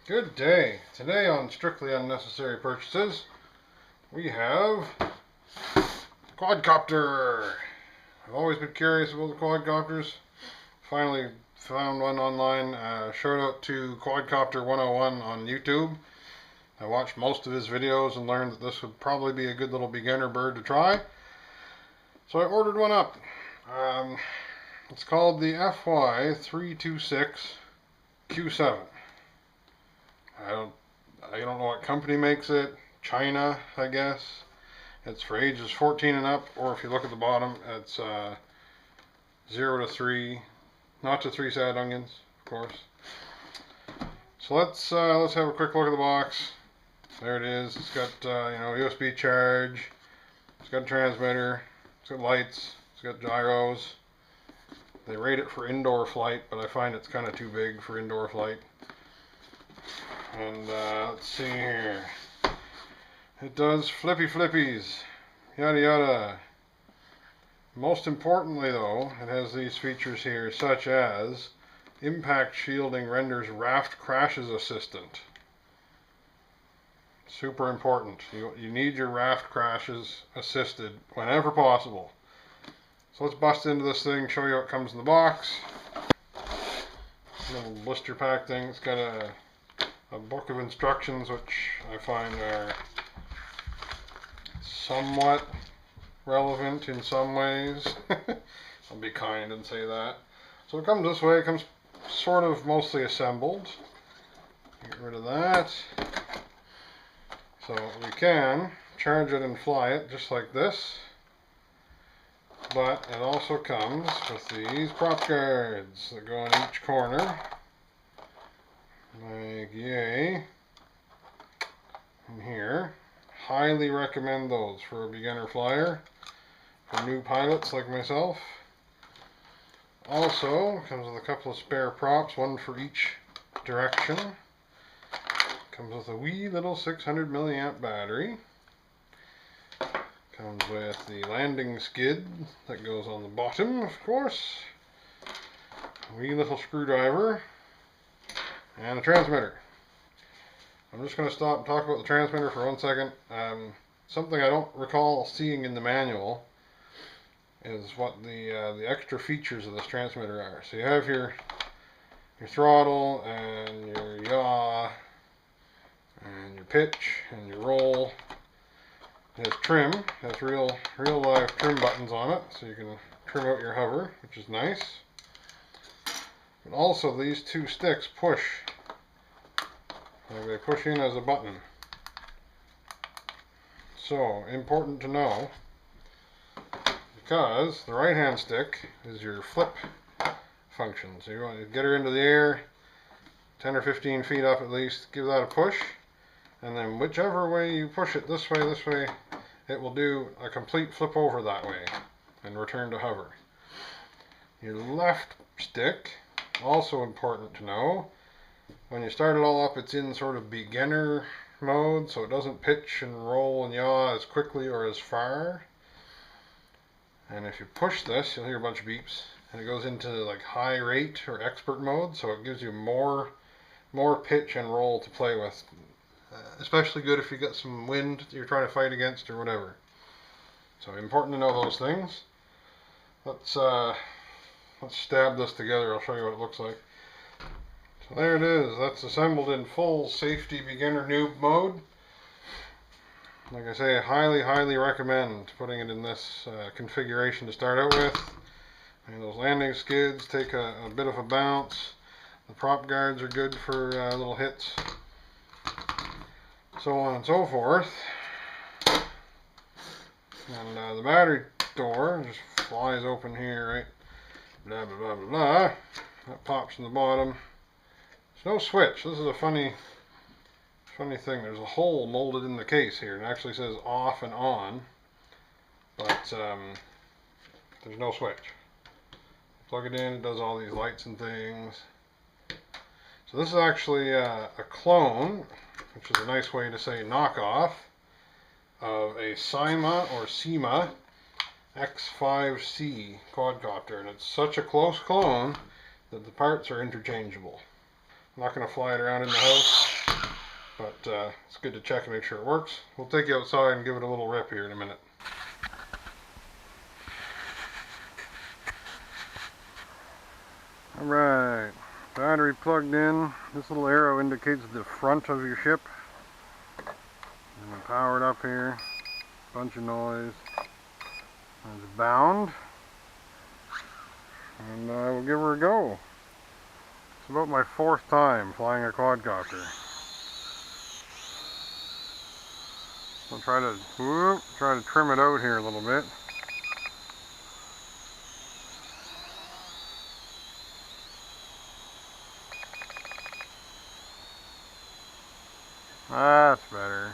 Good day. Today on Strictly Unnecessary Purchases, we have Quadcopter. I've always been curious about the quadcopters. Finally found one online. Shout out to Quadcopter 101 on YouTube. I watched most of his videos and learned that this would probably be a good little beginner bird to try. So I ordered one up. It's called the FY326 Q7. I don't know what company makes it. China, I guess. It's for ages 14 and up, or if you look at the bottom, it's 0 to 3, not to 3 sad onions, of course. So let's have a quick look at the box. There it is. It's got USB charge. It's got a transmitter. It's got lights. It's got gyros. They rate it for indoor flight, but I find it's kind of too big for indoor flight. And let's see here. It does flippy flippies, yada yada. Most importantly though, it has these features here, such as impact shielding renders raft crashes assistant. Super important. You need your raft crashes assisted whenever possible. So let's bust into this thing, show you what comes in the box. Little blister pack thing. It's got a book of instructions, which I find are somewhat relevant in some ways. I'll be kind and say that. So it comes this way. It comes sort of mostly assembled. Get rid of that. So we can charge it and fly it just like this. But it also comes with these prop guards that go in each corner. Like yay. And here. Highly recommend those for a beginner flyer. For new pilots like myself. Also comes with a couple of spare props, one for each direction. Comes with a wee little 600 milliamp battery. Comes with the landing skid that goes on the bottom, of course. A wee little screwdriver. And a transmitter. I'm just going to stop and talk about the transmitter for 1 second. Something I don't recall seeing in the manual is what the extra features of this transmitter are. So you have your throttle and your yaw and your pitch and your roll. It has trim. It has real live trim buttons on it, so you can trim out your hover, which is nice. But also these two sticks push. They push in as a button. So, important to know, because the right hand stick is your flip function. So you want to get her into the air, 10 or 15 feet up at least, give that a push, and then whichever way you push it, this way, it will do a complete flip over that way and return to hover. Your left stick, also important to know, when you start it all up, it's in sort of beginner mode, so it doesn't pitch and roll and yaw as quickly or as far. And if you push this, you'll hear a bunch of beeps, and it goes into like high rate or expert mode, so it gives you more pitch and roll to play with. Especially good if you got some wind you're trying to fight against or whatever. So important to know those things. Let's stab this together. I'll show you what it looks like. So there it is. That's assembled in full safety beginner noob mode. Like I say, I highly recommend putting it in this configuration to start out with. And those landing skids take a bit of a bounce. The prop guards are good for little hits. So on and so forth. And the battery door just flies open here, right? Blah blah blah blah blah. That pops in the bottom. There's no switch. This is a funny thing. There's a hole molded in the case here. It actually says off and on, but there's no switch. Plug it in. It does all these lights and things. So this is actually a clone, which is a nice way to say knockoff, of a Syma or Syma x5c quadcopter, and it's such a close clone that the parts are interchangeable. I'm not going to fly it around in the house. but it's good to check and make sure it works. We'll take you outside and give it a little rip here in a minute. Alright, battery plugged in. This little arrow indicates the front of your ship. And we're powered up here. Bunch of noise. It's bound. And we'll give her a go. It's about my 4th time flying a quadcopter. I'll try to trim it out here a little bit. That's better.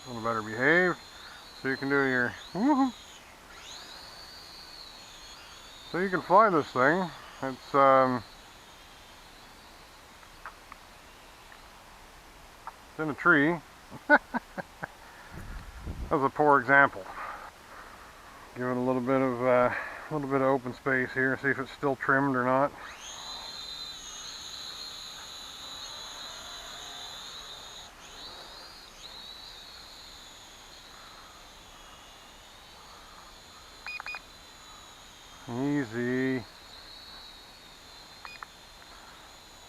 A little better behaved. So you can do your woohoo. So you can fly this thing. It's in a tree. That was a poor example. Give it a little bit of open space here. See if it's still trimmed or not. Easy.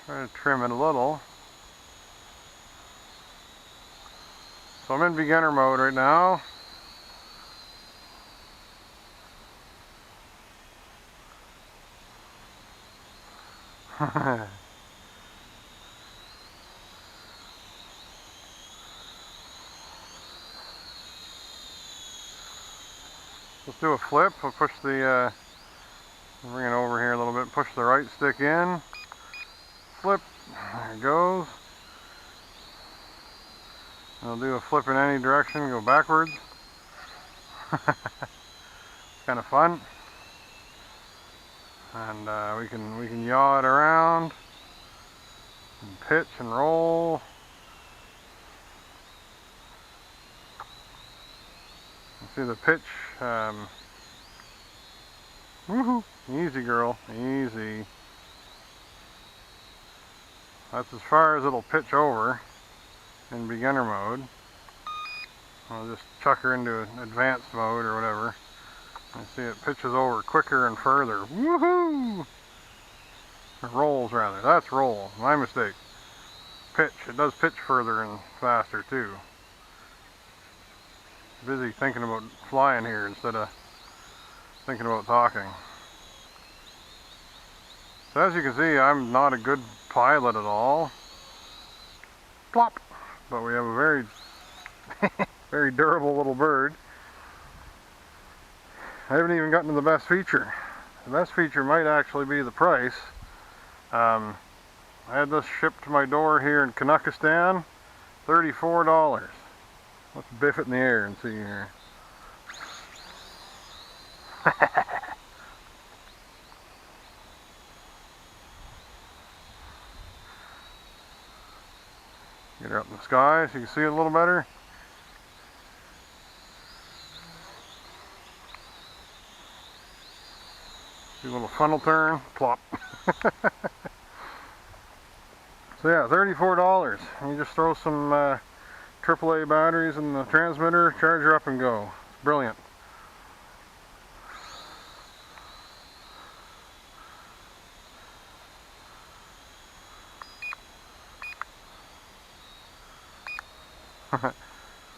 Try to trim it a little. So I'm in beginner mode right now. Let's do a flip. I'll push the bring it over here a little bit, push the right stick in, flip, there it goes. I'll do a flip in any direction, go backwards. It's kind of fun. And we can yaw it around, and pitch and roll. You see the pitch, woohoo! Easy girl, easy. That's as far as it'll pitch over in beginner mode. I'll just chuck her into advanced mode or whatever. You see it pitches over quicker and further. Woohoo! It rolls rather. That's roll. My mistake. Pitch. It does pitch further and faster too. Busy thinking about flying here instead of thinking about talking. So as you can see, I'm not a good pilot at all. Plop! But we have a very, very durable little bird. I haven't even gotten to the best feature. The best feature might actually be the price. I had this shipped to my door here in Kazakhstan, $34. Let's biff it in the air and see here. Get her up in the sky so you can see it a little better. Do a little funnel turn, plop. So yeah, $34. You just throw some AAA batteries in the transmitter, charge her up and go. Brilliant.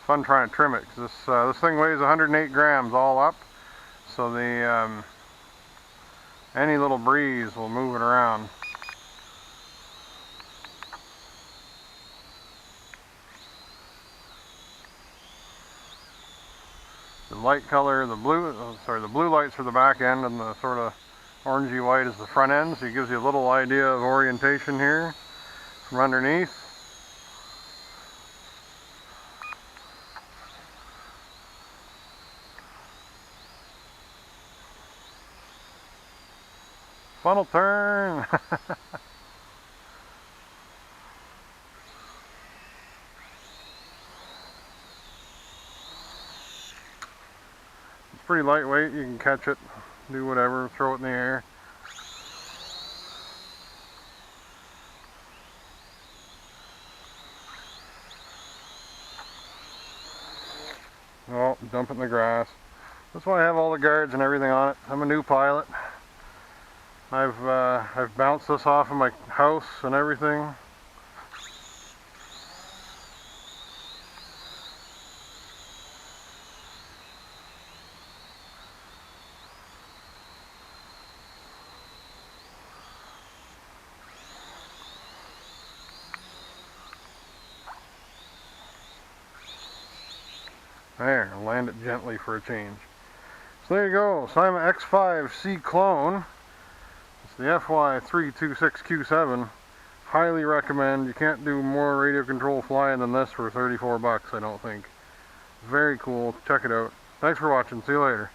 Fun trying to trim it because this thing weighs 108 grams all up, so the any little breeze will move it around. The light color, the blue lights are the back end, and the sort of orangey white is the front end, so it gives you a little idea of orientation here from underneath. Funnel turn! It's pretty lightweight, you can catch it, do whatever, throw it in the air. Oh, dump it in the grass. That's why I have all the guards and everything on it. I'm a new pilot. I've bounced this off of my house and everything. There, land it gently for a change. So there you go, Syma x5c clone. It's the FY326Q7. Highly recommend. You can't do more radio control flying than this for 34 bucks, I don't think. Very cool. Check it out. Thanks for watching. See you later.